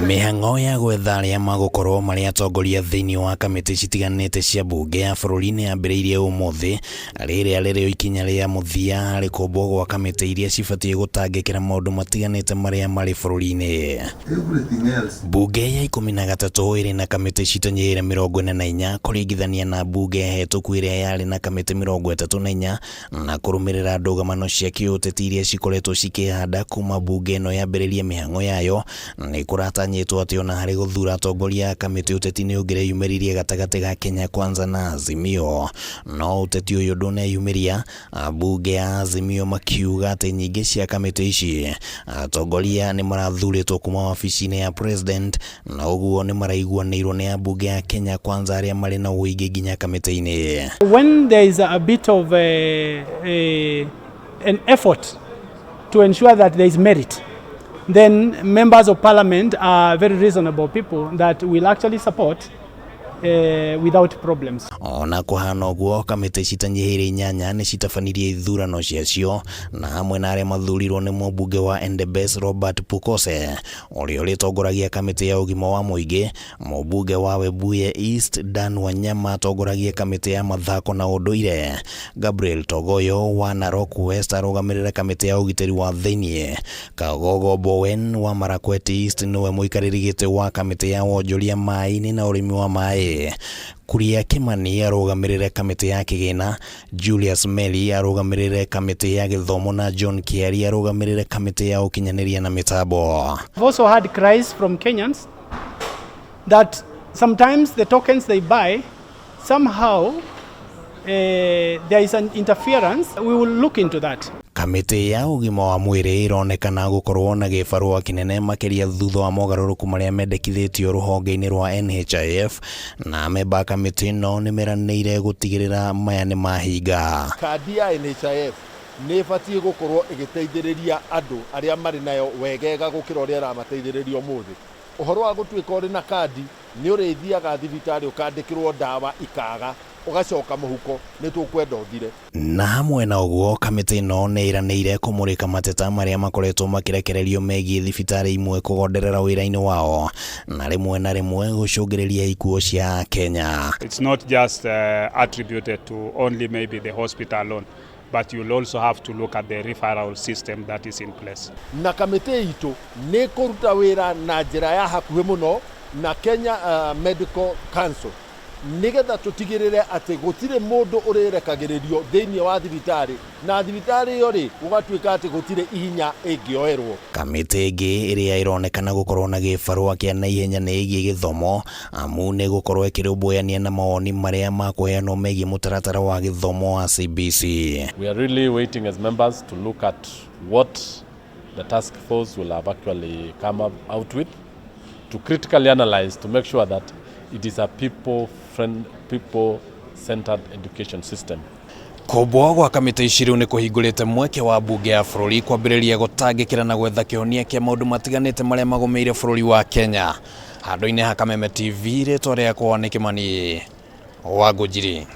Mĩhang'o ya gwetha arĩa magũkorwo marĩ atongoria thĩinĩ wa kamĩtĩ itiganite cia mbunge ya bũrũri yambĩrĩirie ũmũthĩ, rĩrĩa rĩrĩ ikinya rĩa mũthia harĩ kũmbwo gwa kamĩtĩ iria cibatiĩ gũtangĩkĩra maũndũ matiganĩte marĩa marĩ bũrũri-inĩ. Mbunge ya 13 ĩrĩ na kamĩtĩ citonyere 44 kũringithania na mbunge hetũku ĩrĩa yarĩ na kamĩtĩ 34 na kũrũmĩrĩra ndũgamano cia kiuteti iria cikoretwo cikĩhanda kuma mbunge ĩno yambĩrĩrie mĩhang'o yayo, nĩ kũratanyĩtwo atĩ ona harĩ gũthura atongoria kamĩtĩ ũteti nĩ ũngĩreyumĩririe gatagati ga Kenya Kwanza na Azimio. No ũteti ũyũ ndũneyumiria, ambunge ya Azimio makiuga atĩ nyingĩ cia kamĩtĩ ici atongoria nĩ marathurĩtwo kuma wabici-inĩ ya president, na ũguo nĩ maraiguanĩirwo nĩ ambunge ya Kenya Kwanza arĩa marĩ na ũingĩ nginya kamĩtĩ-inĩ. When there is a bit of an effort to ensure that there is merit, then members of parliament are very reasonable people that will actually support without problems. Ona kũhana ũguo, kamĩtĩ citanyihĩire 8 nĩ citabanirie ithurano ciacio, na hamwe na arĩa mathurirwo nĩ mũmbunge wa Endebess Robert Pukose, ũrĩa ũrĩtongoragia kamĩtĩ ya ũgima wa mũingĩ, mũmbunge wa Webuye East Dan Wanyama atongoragia kamĩtĩ ya mathako na ũndũire, Gabriel Togoyo wa Narok West arũgamĩrĩre kamĩtĩ ya ũgitĩri wa thĩinĩ, Kagogo Bowen wa Marakwet East nĩwe mũikarĩri gĩtĩ wa kamĩtĩ ya wonjoria maĩ-inĩ na ũrĩmi wa maĩ, Kuria Kimani arũgamĩrĩre kamĩtĩ ya kĩgĩna, Julius Meli arũgamĩrĩre kamĩtĩ ya gĩthomo na John Kiari arũgamĩrĩre kamĩtĩ ya ũkinyanĩria na mitambo. I've also had cries from Kenyans that sometimes the tokens they buy, somehow there is an interference. We will look into that. Kamĩtĩ ya ũgima wa mwĩrĩ ĩronekana gũkorwo na gĩbarũa kĩnene makĩria thutha wa mogarũrũku marĩa mendekithĩtio rũhonge-inĩ rwa NHIF, na memba kamĩtĩ ĩno nĩ meranĩire gũtigĩrĩra maya nĩ mahinga. Kandi ya NHIF nĩ ĩbatiĩ gũkorwo ĩgĩteithĩrĩria andũ arĩa marĩ nayo wegega gũkĩra ũrĩa ĩramateithĩrĩria ũmũthĩ. Ũhoro wa gũtuĩka ũrĩ na kandi nĩ ũrĩthiaga thibitarĩ ũkandĩkĩrwo ndawa ikaga, ugacoka mũhuko nĩ tũkwenda ũthire. Na hamwe na ũguo, kamĩtĩ ĩno nĩ ĩranĩire kũmũrĩka mateta marĩa makoretwo makĩrekererio megiĩ thibitarĩ imwe kũgonderera wĩra-inĩ wao, na rĩmwe na rĩmwe gũcũngĩrĩria ikuũ cia Kenya. It's not just attributed to only maybe the hospital alone, but you'll also have to look at the referral system that is in place. Na kamĩtĩ itũ nĩ kũruta wĩra na njĩra ya hakuhĩ mũno na Kenya Medical Council, nigetha tutigirire ati gutire mundu urerekagiririo thĩinĩ wa thibitarĩ, na thibitarĩ iyo ri gũgatuĩka ati gutire ihinya ĩngĩoerwo. Kamĩtĩ ĩngĩ ĩrĩa ĩronekana gũkorwo na gĩbarũa kĩa naihenya nĩ ĩgiĩ gĩthomo, amu nĩ gũkorwo ĩkĩrũmbũyania na mawoni marĩa makũheanwo megiĩ mũtaratara wa gĩthomo wa CBC. We are really waiting as members to look at what the task force will have actually come out with, to critically analyze, to make sure that it is a people-centered education system. Kũmbwo gwa kamĩtĩ ici rĩu nĩ kũhingũrĩte mweke wa mbunge ya bũrũri kwambĩrĩria gũtangĩkĩra na gwetha kĩhonia kĩa maũndũ matiganĩte marĩa magũmĩire bũrũri wa Kenya. Handũ-inĩ ha Kameme TV, rĩtwa rĩakwa nĩ Kimani wa Ngũnjiri.